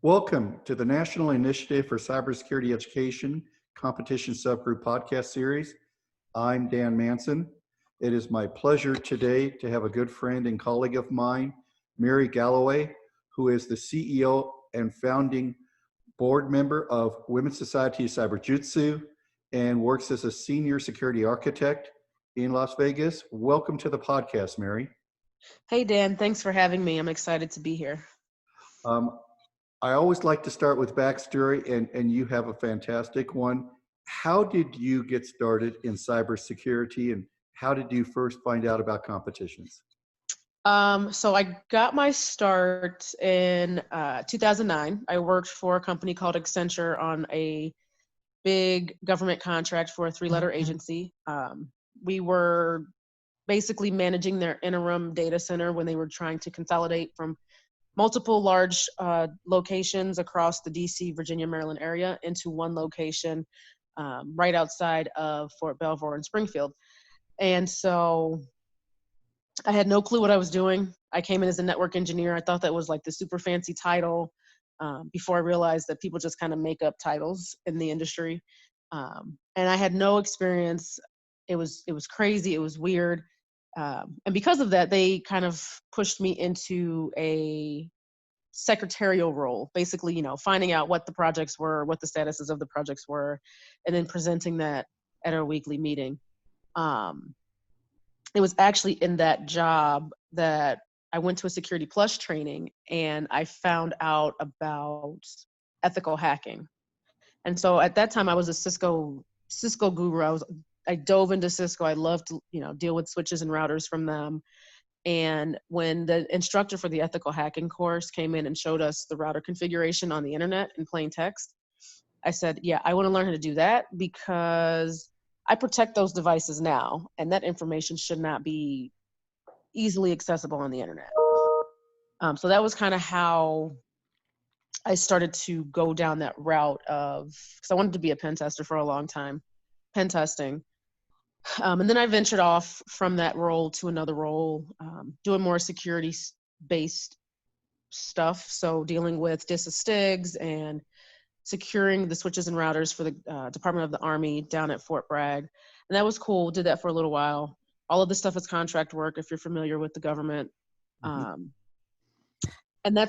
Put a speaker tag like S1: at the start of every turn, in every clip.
S1: Welcome to the National Initiative for Cybersecurity Education Competition Subgroup podcast series. I'm Dan Manson. It is my pleasure today to have a good friend and colleague of mine, Mary Galloway, who is the CEO and founding board member of Women's Society of CyberJitsu and works as a senior security architect in Las Vegas. Welcome to the podcast, Mary.
S2: Hey, Dan, thanks for having me. I'm excited to be here.
S1: I always like to start with backstory, and you have a fantastic one. How did you get started in cybersecurity, and how did you first find out about competitions?
S2: So I got my start in 2009. I worked for a company called Accenture on a big government contract for a three-letter agency. We were basically managing their interim data center when they were trying to consolidate from multiple large locations across the DC, Virginia, Maryland area into one location right outside of Fort Belvoir in Springfield. And so I had no clue what I was doing. I came in as a network engineer. I thought that was like the super fancy title before I realized that people just kind of make up titles in the industry. And I had no experience. It was crazy. It was weird. And because of that, they kind of pushed me into a secretarial role, basically, finding out what the projects were, what the statuses of the projects were, and then presenting that at our weekly meeting. It was actually in that job that I went to a Security Plus training and I found out about ethical hacking. And so at that time I was a Cisco guru. I dove into Cisco. I loved to, deal with switches and routers from them. And when the instructor for the ethical hacking course came in and showed us the router configuration on the internet in plain text, I said, yeah, I want to learn how to do that because I protect those devices now, and that information should not be easily accessible on the internet. So that was kind of how I started to go down that route because I wanted to be a pen tester for a long time, pen testing. And then I ventured off from that role to another role, doing more security-based stuff. So dealing with disastigs and securing the switches and routers for the Department of the Army down at Fort Bragg. And that was cool. Did that for a little while. All of this stuff is contract work if you're familiar with the government. Mm-hmm. And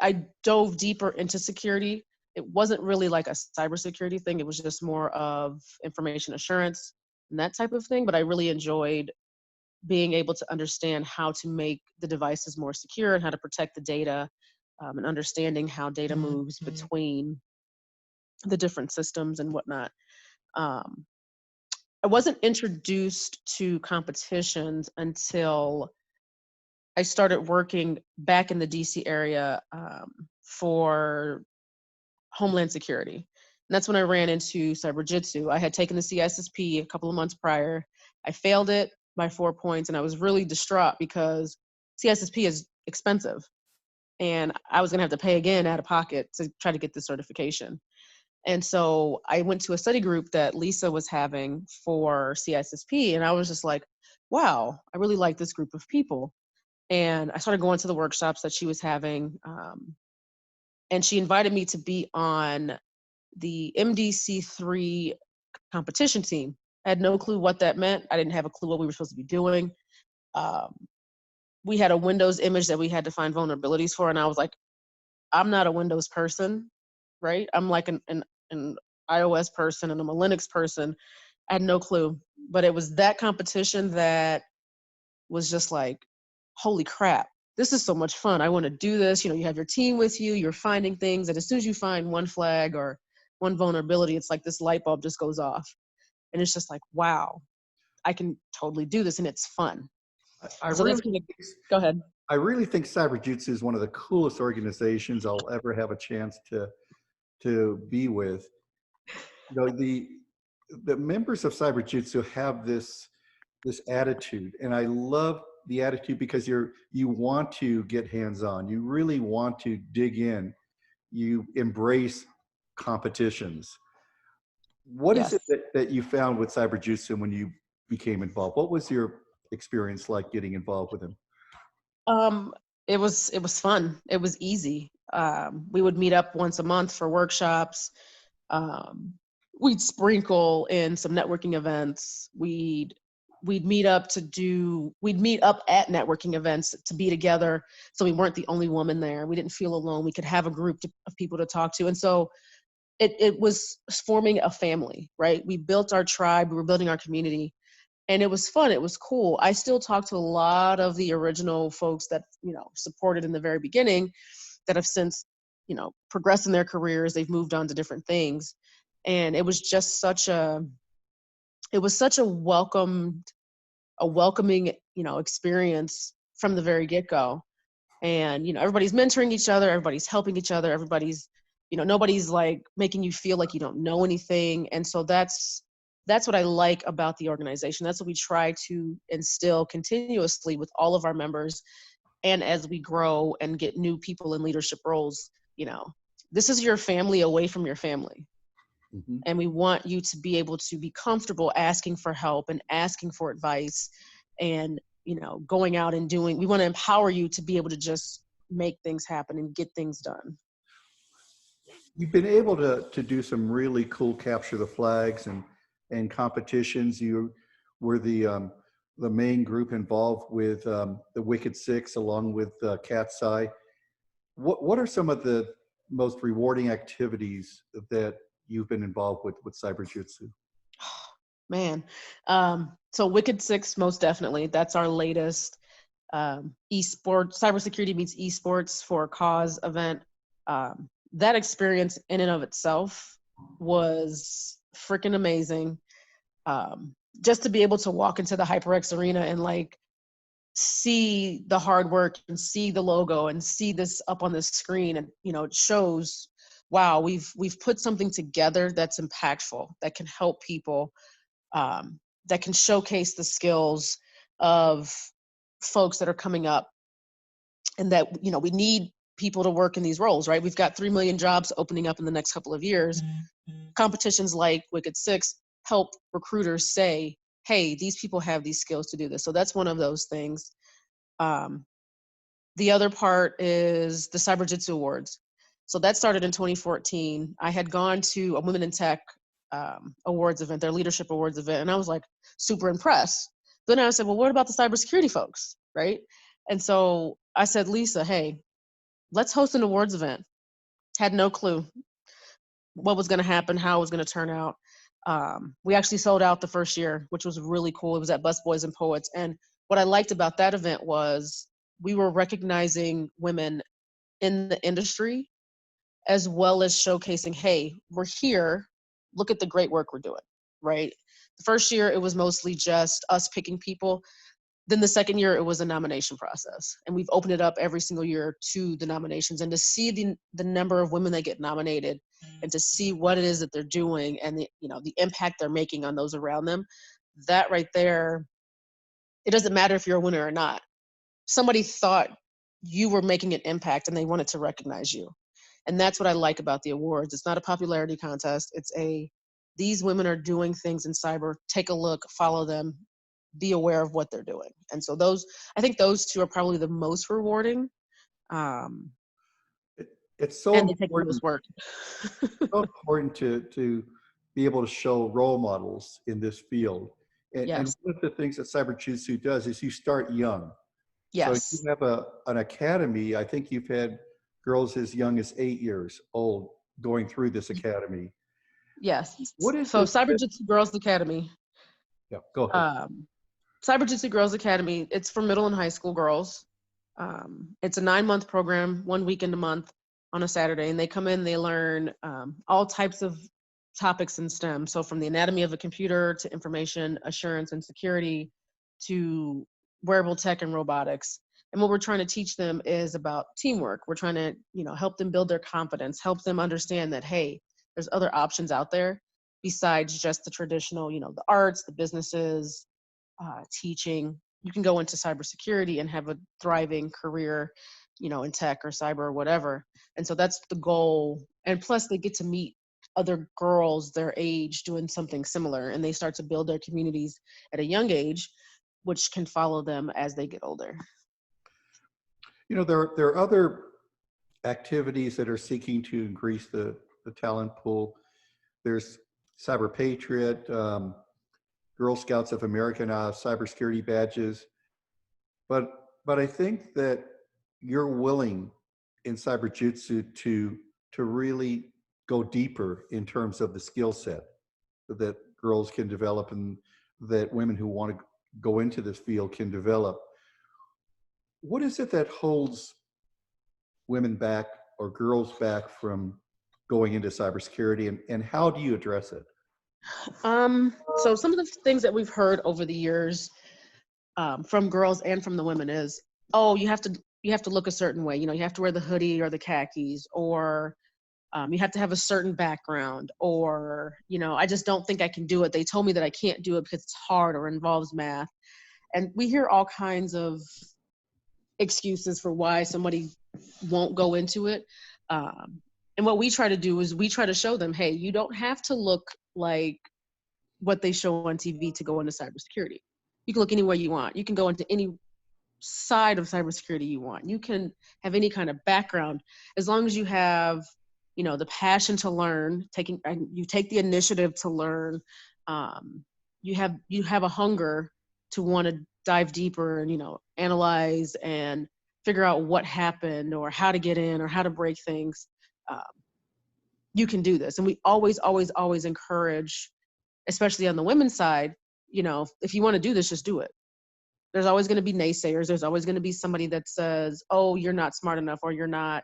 S2: I dove deeper into security. It wasn't really like a cybersecurity thing. It was just more of information assurance and that type of thing. But I really enjoyed being able to understand how to make the devices more secure and how to protect the data and understanding how data moves between the different systems and whatnot. I wasn't introduced to competitions until I started working back in the DC area for Homeland Security. And that's when I ran into CyberJitsu. I had taken the CISSP a couple of months prior. I failed it by 4 points, and I was really distraught because CISSP is expensive. And I was going to have to pay again out of pocket to try to get this certification. And so I went to a study group that Lisa was having for CISSP, and I was just like, wow, I really like this group of people. And I started going to the workshops that she was having. And she invited me to be on the MDC3 competition team. I had no clue what that meant. I didn't have a clue what we were supposed to be doing. We had a Windows image that we had to find vulnerabilities for. And I was like, I'm not a Windows person, right? I'm like an iOS person and I'm a Linux person. I had no clue. But it was that competition that was just like, holy crap, this is so much fun. I want to do this. You have your team with you, you're finding things. And as soon as you find one flag or one vulnerability, it's like this light bulb just goes off. And it's just like, wow, I can totally do this and it's fun. Go ahead.
S1: I really think CyberJitsu is one of the coolest organizations I'll ever have a chance to be with. The members of CyberJitsu have this attitude, and I love the attitude because you want to get hands-on. You really want to dig in. You embrace competitions. What is it that you found with CyberJitsu when you became involved? What was your experience like getting involved with them?
S2: It was fun. It was easy. We would meet up once a month for workshops. We'd sprinkle in some networking events. We'd meet up at networking events to be together, so we weren't the only woman there. We didn't feel alone. We could have a group of people to talk to. And so it was forming a family, right? We built our tribe, we were building our community, and it was fun. It was cool. I still talk to a lot of the original folks that, supported in the very beginning, that have since, progressed in their careers. They've moved on to different things. And it was just such a welcoming, experience from the very get-go. And, everybody's mentoring each other, everybody's helping each other, everybody's, nobody's like making you feel like you don't know anything. And so that's what I like about the organization. That's what we try to instill continuously with all of our members. And as we grow and get new people in leadership roles, this is your family away from your family.
S1: Mm-hmm.
S2: And we want you to be able to be comfortable asking for help and asking for advice and, going out and doing. We want to empower you to be able to just make things happen and get things done.
S1: You've been able to do some really cool capture the flags and competitions. You were the main group involved with the Wicked Six along with Cat's Eye. What are some of the most rewarding activities that you've been involved with CyberJitsu?
S2: Man, so Wicked Six, most definitely. That's our latest esports, cybersecurity meets esports for a cause event. That experience in and of itself was freaking amazing. Just to be able to walk into the HyperX arena and see the hard work and see the logo and see this up on the screen, and it shows, wow, we've put something together that's impactful, that can help people, that can showcase the skills of folks that are coming up, and that we need people to work in these roles, right? We've got 3 million jobs opening up in the next couple of years. Mm-hmm. Competitions like Wicked Six help recruiters say, hey, these people have these skills to do this. So that's one of those things. The other part is the CyberJitsu Awards. So that started in 2014. I had gone to a Women in Tech awards event, their leadership awards event, and I was super impressed. Then I said, well, what about the cybersecurity folks, right? And so I said, Lisa, hey, let's host an awards event. Had no clue what was going to happen, how it was going to turn out. We actually sold out the first year, which was really cool. It was at Busboys and Poets. And what I liked about that event was we were recognizing women in the industry, as well as showcasing, hey, we're here. Look at the great work we're doing, right? The first year, it was mostly just us picking people. Then the second year, it was a nomination process. And we've opened it up every single year to the nominations. And to see the number of women that get nominated and to see what it is that they're doing and the impact they're making on those around them, that right there, it doesn't matter if you're a winner or not. Somebody thought you were making an impact and they wanted to recognize you. And that's what I like about the awards. It's not a popularity contest. It's these women are doing things in cyber. Take a look, follow them, be aware of what they're doing. And so I think those two are probably the most rewarding.
S1: It's so
S2: and they take the
S1: important.
S2: most work.
S1: So important to be able to show role models in this field. And
S2: Yes.
S1: one of the things that CyberJitsu does is you start young.
S2: Yes.
S1: So you have an academy. I think you've had girls as young as 8 years old going through this academy.
S2: Yes.
S1: What is
S2: so
S1: this?
S2: CyberJitsu Girls Academy.
S1: Yeah, go ahead.
S2: CyberJitsu Girls Academy, it's for middle and high school girls. It's a 9-month program, 1 weekend a month on a Saturday, and they come in, they learn all types of topics in STEM. So from the anatomy of a computer to information assurance and security to wearable tech and robotics. And what we're trying to teach them is about teamwork. We're trying to, help them build their confidence, help them understand that, hey, there's other options out there besides just the traditional, the arts, the businesses, teaching. You can go into cybersecurity and have a thriving career, in tech or cyber or whatever. And so that's the goal. And plus they get to meet other girls their age doing something similar, and they start to build their communities at a young age, which can follow them as they get older.
S1: There are other activities that are seeking to increase the talent pool. There's Cyber Patriot, Girl Scouts of America now have cybersecurity badges. But I think that you're willing in CyberJitsu to really go deeper in terms of the skill set that girls can develop and that women who want to go into this field can develop. What is it that holds women back or girls back from going into cybersecurity, and how do you address it?
S2: So some of the things that we've heard over the years from girls and from the women is, oh, you have to look a certain way. You know, you have to wear the hoodie or the khakis, or you have to have a certain background, or, you know, I just don't think I can do it. They told me that I can't do it because it's hard or involves math. And we hear all kinds of excuses for why somebody won't go into it. And what we try to do is we try to show them, hey, you don't have to look like what they show on TV to go into cybersecurity. You can look any way you want. You can go into any side of cybersecurity you want. You can have any kind of background, as long as you have, you know, the passion to learn, and you take the initiative to learn. You have a hunger to want to dive deeper and, you know, analyze and figure out what happened or how to get in or how to break things. You can do this. And we always, always, always encourage, especially on the women's side, you know, if you want to do this, just do it. There's always going to be naysayers. There's always going to be somebody that says, oh, you're not smart enough, or you're not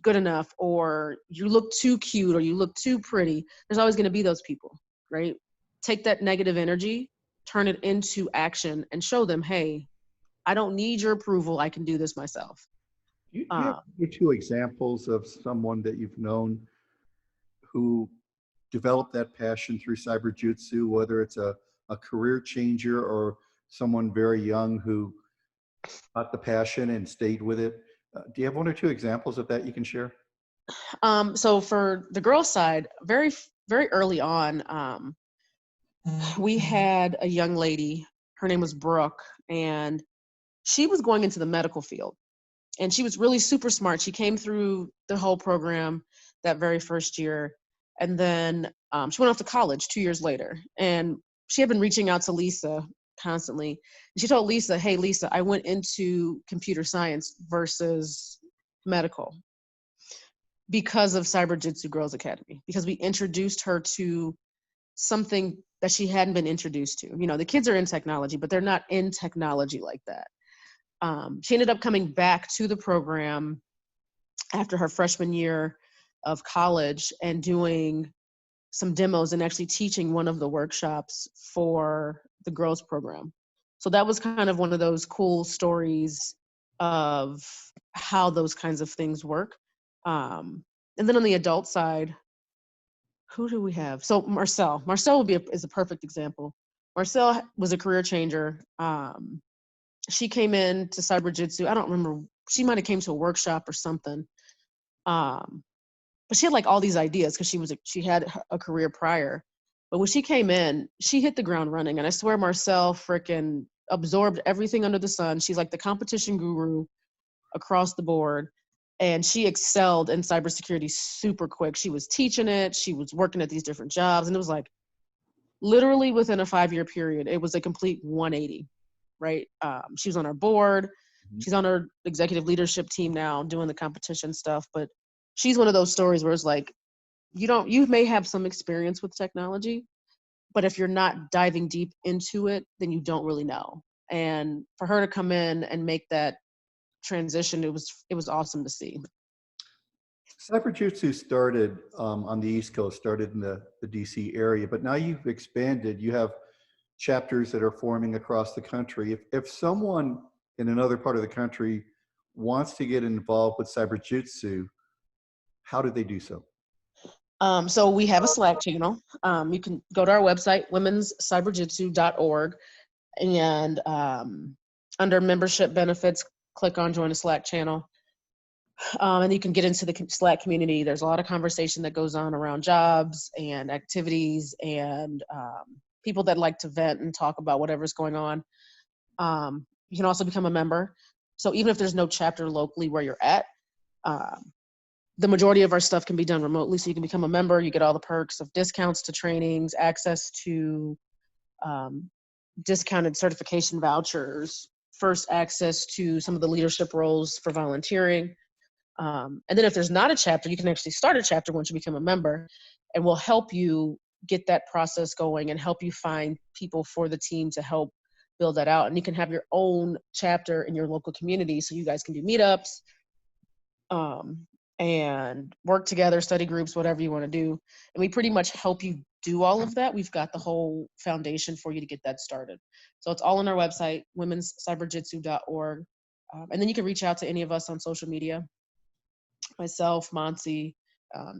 S2: good enough, or you look too cute, or you look too pretty. There's always going to be those people, right? Take that negative energy, turn it into action, and show them, hey, I don't need your approval. I can do this myself.
S1: You have two examples of someone that you've known who developed that passion through CyberJitsu, whether it's a career changer or someone very young who got the passion and stayed with it. Do you have one or two examples of that you can share?
S2: So for the girl side, very, very early on, we had a young lady, her name was Brooke, and she was going into the medical field. And she was really super smart. She came through the whole program that very first year. And then she went off to college 2 years later. And she had been reaching out to Lisa constantly. And she told Lisa, hey, Lisa, I went into computer science versus medical because of CyberJitsu Girls Academy, because we introduced her to something that she hadn't been introduced to. You know, the kids are in technology, but they're not in technology like that. She ended up coming back to the program after her freshman year of college and doing some demos and actually teaching one of the workshops for the girls program. So that was kind of one of those cool stories of how those kinds of things work. And then on the adult side, who do we have? So Marcel is a perfect example. Marcel was a career changer. She came in to CyberJitsu. I don't remember. She might have came to a workshop or something. But she had like all these ideas because she had a career prior. But when she came in, she hit the ground running. And I swear Marcel frickin' absorbed everything under the sun. She's like the competition guru across the board. And she excelled in cybersecurity super quick. She was teaching it. She was working at these different jobs. And it was like literally within a 5-year period, it was a complete 180. Right? She was on our board. She's on our executive leadership team now doing the competition stuff. But she's one of those stories where it's like, you may have some experience with technology, but if you're not diving deep into it, then you don't really know. And for her to come in and make that transition, it was awesome to see.
S1: CyberJitsu started on the East Coast, started in the DC area, but now you've expanded. You have chapters that are forming across the country. If someone in another part of the country wants to get involved with CyberJitsu, how do they do so?
S2: So we have a Slack channel. You can go to our website, womenscyberjitsu.org, and under membership benefits, click on join a Slack channel. And you can get into the Slack community. There's a lot of conversation that goes on around jobs and activities and people that like to vent and talk about whatever's going on. You can also become a member. So even if there's no chapter locally where you're at, The majority of our stuff can be done remotely, so you can become a member. You get all the perks of discounts to trainings, access to discounted certification vouchers, first access to some of the leadership roles for volunteering. And then if there's not a chapter, you can actually start a chapter once you become a member, and we'll help you get that process going and help you find people for the team to help build that out. And you can have your own chapter in your local community, so you guys can do meetups and work together, study groups, whatever you want to do. And we pretty much help you do all of that. We've got the whole foundation for you to get that started. So it's all on our website, womenscyberjitsu.org. And then you can reach out to any of us on social media, myself, Monsi,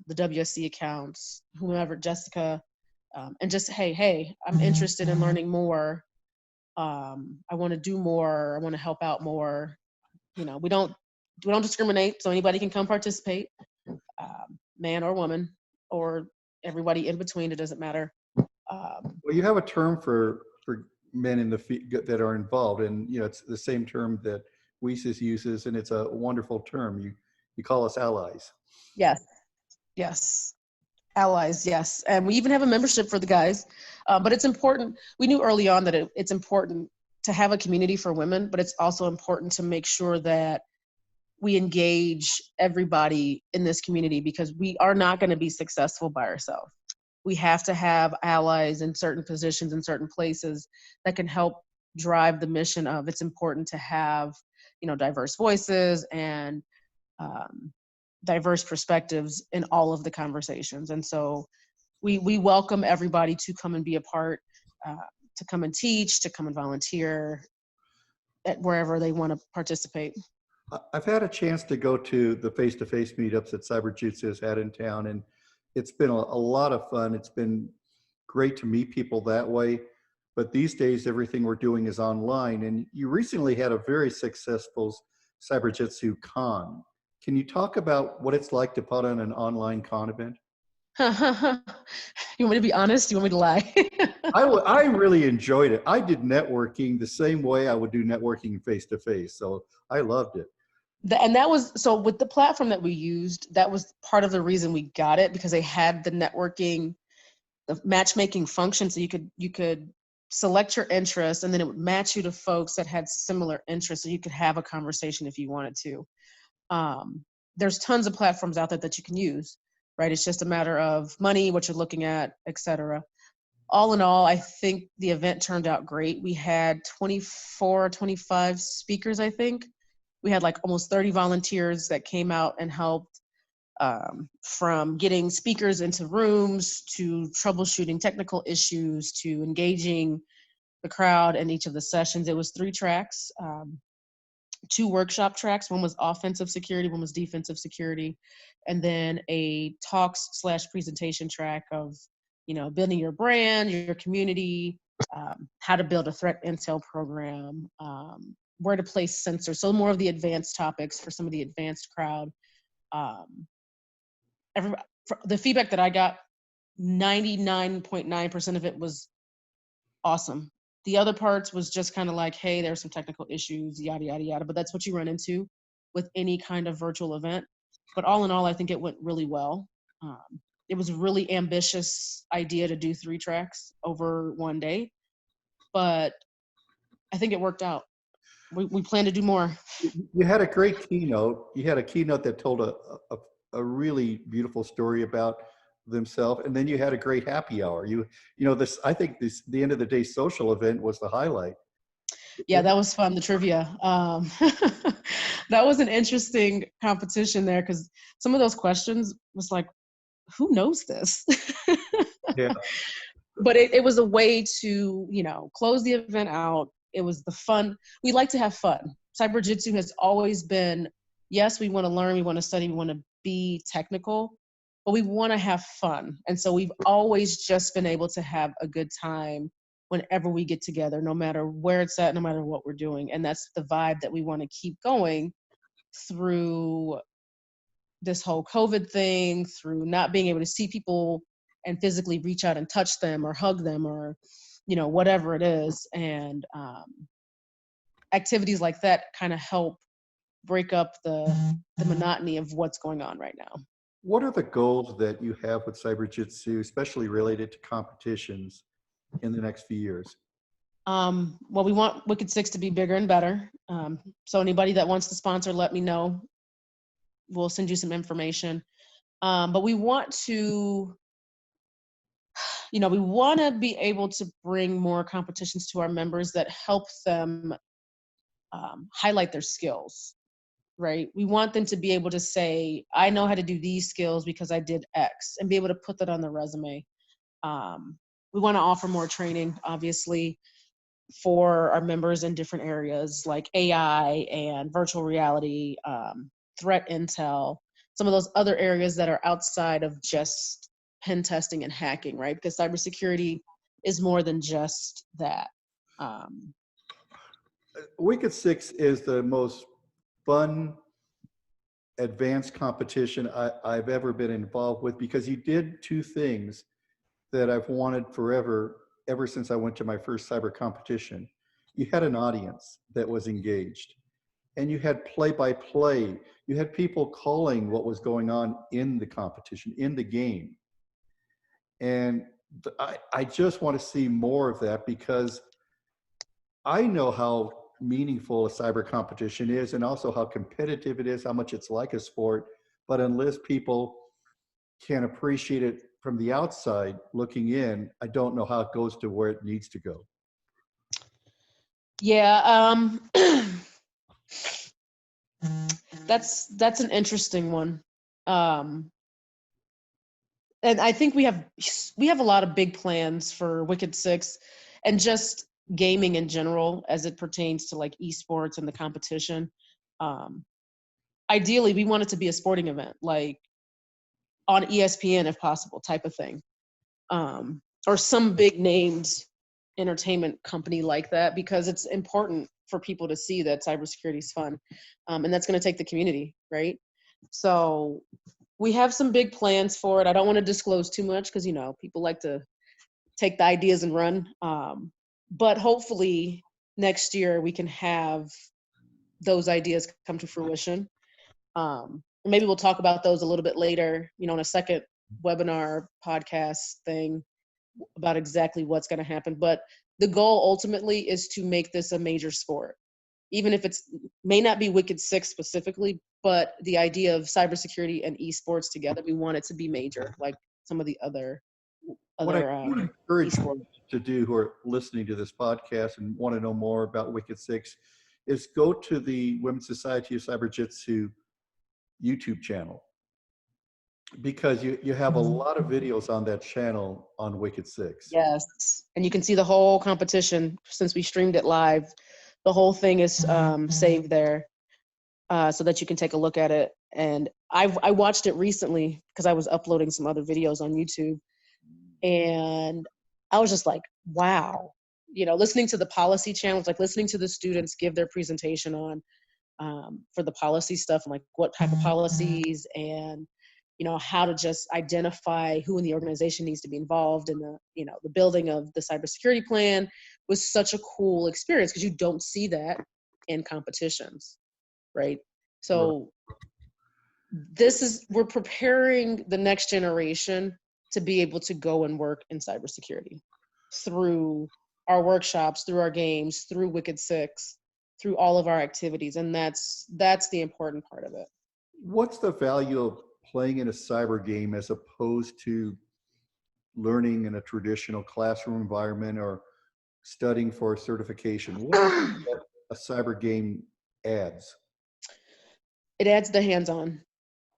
S2: the WSC accounts, whomever, Jessica, and just, hey, I'm interested in learning more. I want to do more. I want to help out more. You know, we don't discriminate, so anybody can come participate, man or woman, or everybody in between. It doesn't matter.
S1: Well, you have a term for men in the that are involved, and you know it's the same term that WESIS uses, and it's a wonderful term. You call us allies.
S2: Yes, allies. Yes, and we even have a membership for the guys. But it's important. We knew early on that it's important to have a community for women, but it's also important to make sure that we engage everybody in this community, because we are not going to be successful by ourselves. We have to have allies in certain positions in certain places that can help drive the mission of it's important to have, you know, diverse voices and diverse perspectives in all of the conversations. And so we welcome everybody to come and be a part, to come and teach, to come and volunteer at wherever they want to participate.
S1: I've had a chance to go to the face-to-face meetups that CyberJitsu has had in town, and it's been a lot of fun. It's been great to meet people that way. But these days, everything we're doing is online. And you recently had a very successful CyberJitsu con. Can you talk about what it's like to put on an online con event?
S2: You want me to be honest? You want me to lie?
S1: I really enjoyed it. I did networking the same way I would do networking face-to-face. So I loved it.
S2: And that was, so with the platform that we used, that was part of the reason we got it, because they had the networking, the matchmaking function. So you could select your interests, and then it would match you to folks that had similar interests, so you could have a conversation if you wanted to. There's tons of platforms out there that you can use, right? It's just a matter of money, what you're looking at, etc. All in all, I think the event turned out great. We had 24, 25 speakers, I think. We had like almost 30 volunteers that came out and helped, from getting speakers into rooms to troubleshooting technical issues to engaging the crowd in each of the sessions. It was 3 tracks, 2 workshop tracks. One was offensive security, one was defensive security, and then a talks/presentation track of, you know, building your brand, your community, how to build a threat intel program, where to place sensors. So more of the advanced topics for some of the advanced crowd. The feedback that I got, 99.9% of it was awesome. The other parts was just kind of like, hey, there's some technical issues, yada, yada, yada. But that's what you run into with any kind of virtual event. But all in all, I think it went really well. It was a really ambitious idea to do 3 tracks over one day, but I think it worked out. We plan to do more.
S1: You had a great keynote. You had a keynote that told a really beautiful story about themselves, and then you had a great happy hour. You know this. I think the end of the day social event was the highlight.
S2: Yeah, that was fun. The trivia. That was an interesting competition there, because some of those questions was like, who knows this?
S1: Yeah.
S2: But it was a way to, you know, close the event out. It was the fun. We like to have fun. CyberJitsu has always been, yes, we want to learn, we want to study, we want to be technical, but we want to have fun. And so we've always just been able to have a good time whenever we get together, no matter where it's at, no matter what we're doing. And that's the vibe that we want to keep going through this whole COVID thing, through not being able to see people and physically reach out and touch them or hug them or, you know, whatever it is. And activities like that kind of help break up the monotony of what's going on right now.
S1: What are the goals that you have with CyberJitsu, especially related to competitions in the next few years?
S2: Well, we want Wicked Six to be bigger and better. So anybody that wants to sponsor, let me know. We'll send you some information. But we want to, we want to be able to bring more competitions to our members that help them highlight their skills, right? We want them to be able to say, I know how to do these skills because I did X, and be able to put that on the resume. We want to offer more training, obviously, for our members in different areas like AI and virtual reality, threat intel, some of those other areas that are outside of just pen testing and hacking, right? Because cybersecurity is more than just that.
S1: Wicked Six is the most fun advanced competition I've ever been involved with, because you did two things that I've wanted forever, ever since I went to my first cyber competition. You had an audience that was engaged, and you had play-by-play. You had people calling what was going on in the competition, in the game. And I just want to see more of that, because I know how meaningful a cyber competition is, and also how competitive it is, how much it's like a sport. But unless people can appreciate it from the outside looking in, I don't know how it goes to where it needs to go.
S2: Yeah, that's an interesting one. And I think we have a lot of big plans for Wicked Six, and just gaming in general as it pertains to like esports and the competition. Ideally, we want it to be a sporting event, like on ESPN if possible, type of thing, or some big named entertainment company like that, because it's important for people to see that cybersecurity is fun, and that's going to take the community, right? So we have some big plans for it. I don't want to disclose too much because people like to take the ideas and run. But hopefully next year we can have those ideas come to fruition. Maybe we'll talk about those a little bit later, in a second webinar podcast thing about exactly what's going to happen. But the goal ultimately is to make this a major sport, even if it's may not be Wicked Six specifically, but the idea of cybersecurity and esports together, we want it to be major, like some of the other
S1: What I would encourage
S2: esports
S1: people to do who are listening to this podcast and want to know more about Wicked Six is go to the Women's Society of CyberJitsu YouTube channel, because you have a lot of videos on that channel on Wicked Six.
S2: Yes, and you can see the whole competition since we streamed it live. The whole thing is saved there, so that you can take a look at it. And I watched it recently because I was uploading some other videos on YouTube, and I was just like, wow. Listening to the policy channels, like listening to the students give their presentation on for the policy stuff, and like what type of policies, and how to just identify who in the organization needs to be involved in the building of the cybersecurity plan, was such a cool experience, because you don't see that in competitions, right? So we're preparing the next generation to be able to go and work in cybersecurity through our workshops, through our games, through Wicked Six, through all of our activities. And that's the important part of it.
S1: What's the value of playing in a cyber game as opposed to learning in a traditional classroom environment or studying for a certification? What a cyber game adds?
S2: It adds the hands-on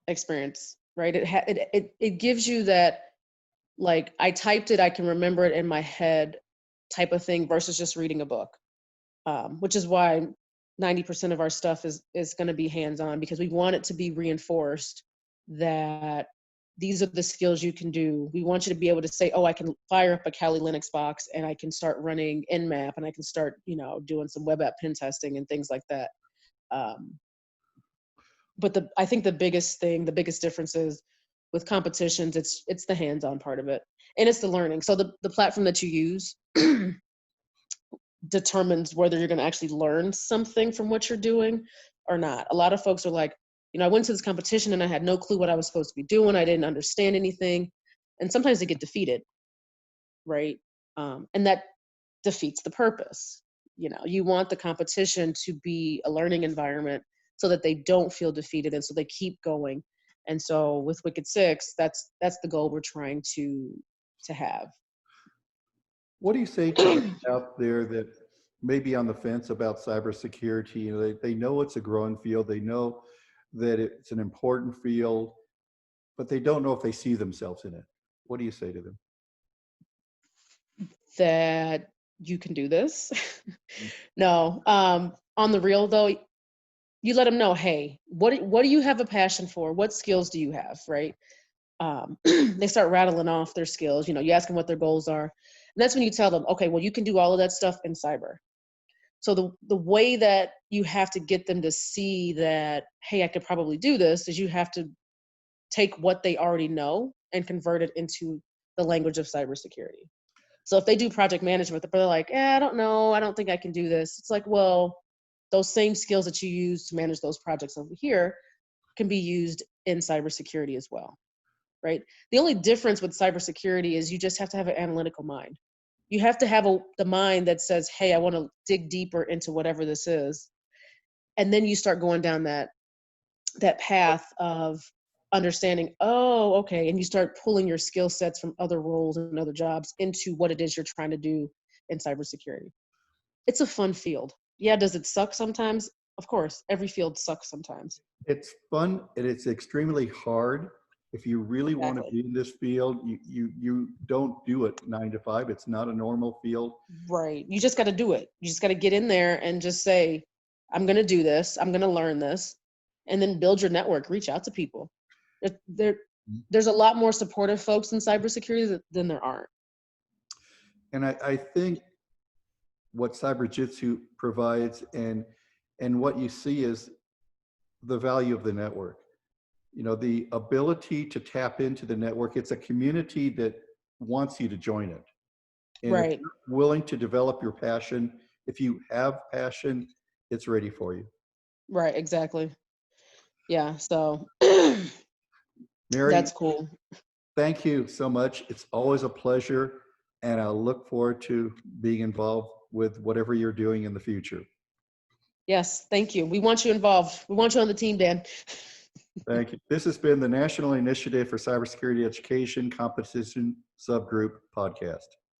S2: experience, right? It gives you that, like, I typed it, I can remember it in my head type of thing, versus just reading a book, which is why 90% of our stuff is going to be hands-on, because we want it to be reinforced that these are the skills you can do. We want you to be able to say, oh, I can fire up a Kali Linux box and I can start running Nmap, and I can start, doing some web app pen testing and things like that. But I think the biggest difference is with competitions, it's the hands-on part of it, and it's the learning. So the platform that you use determines whether you're going to actually learn something from what you're doing. or not. A lot of folks are like, I went to this competition and I had no clue what I was supposed to be doing. I didn't understand anything. And sometimes they get defeated, right? And that defeats the purpose. You want the competition to be a learning environment so that they don't feel defeated and so they keep going. And so with Wicked Six, that's the goal we're trying to have.
S1: What do you say to those out there that may be on the fence about cybersecurity? They know it's a growing field. They know that it's an important field, but they don't know if they see themselves in it. What do you say to them?
S2: That you can do this. No, on the real though, you let them know, hey, what do you have a passion for? What skills do you have, right? They start rattling off their skills. You ask them what their goals are. And that's when you tell them, okay, well, you can do all of that stuff in cyber. So the way that you have to get them to see that, hey, I could probably do this, is you have to take what they already know and convert it into the language of cybersecurity. So if they do project management, they're like, I don't know, I don't think I can do this. It's like, well, those same skills that you use to manage those projects over here can be used in cybersecurity as well, right? The only difference with cybersecurity is you just have to have an analytical mind. You have to have the mind that says, hey, I want to dig deeper into whatever this is. And then you start going down that path of understanding, oh, okay. And you start pulling your skill sets from other roles and other jobs into what it is you're trying to do in cybersecurity. It's a fun field. Yeah, does it suck sometimes? Of course, every field sucks sometimes.
S1: It's fun and it's extremely hard. If you really want to
S2: Exactly.
S1: be in this field, you don't do it 9 to 5. It's not a normal field.
S2: Right. You just got to do it. You just got to get in there and just say, I'm going to do this. I'm going to learn this. And then build your network. Reach out to people. There's a lot more supportive folks in cybersecurity than there aren't.
S1: And I think what CyberJitsu provides and what you see is the value of the network. The ability to tap into the network. It's a community that wants you to join it. And if
S2: Right.
S1: you're willing to develop your passion, if you have passion, it's ready for you.
S2: Right. Exactly. Yeah. So
S1: Mary,
S2: that's cool.
S1: thank you so much. It's always a pleasure. And I look forward to being involved with whatever you're doing in the future.
S2: Yes. Thank you. We want you involved. We want you on the team, Dan.
S1: Thank you. This has been the National Initiative for Cybersecurity Education Competition Subgroup podcast.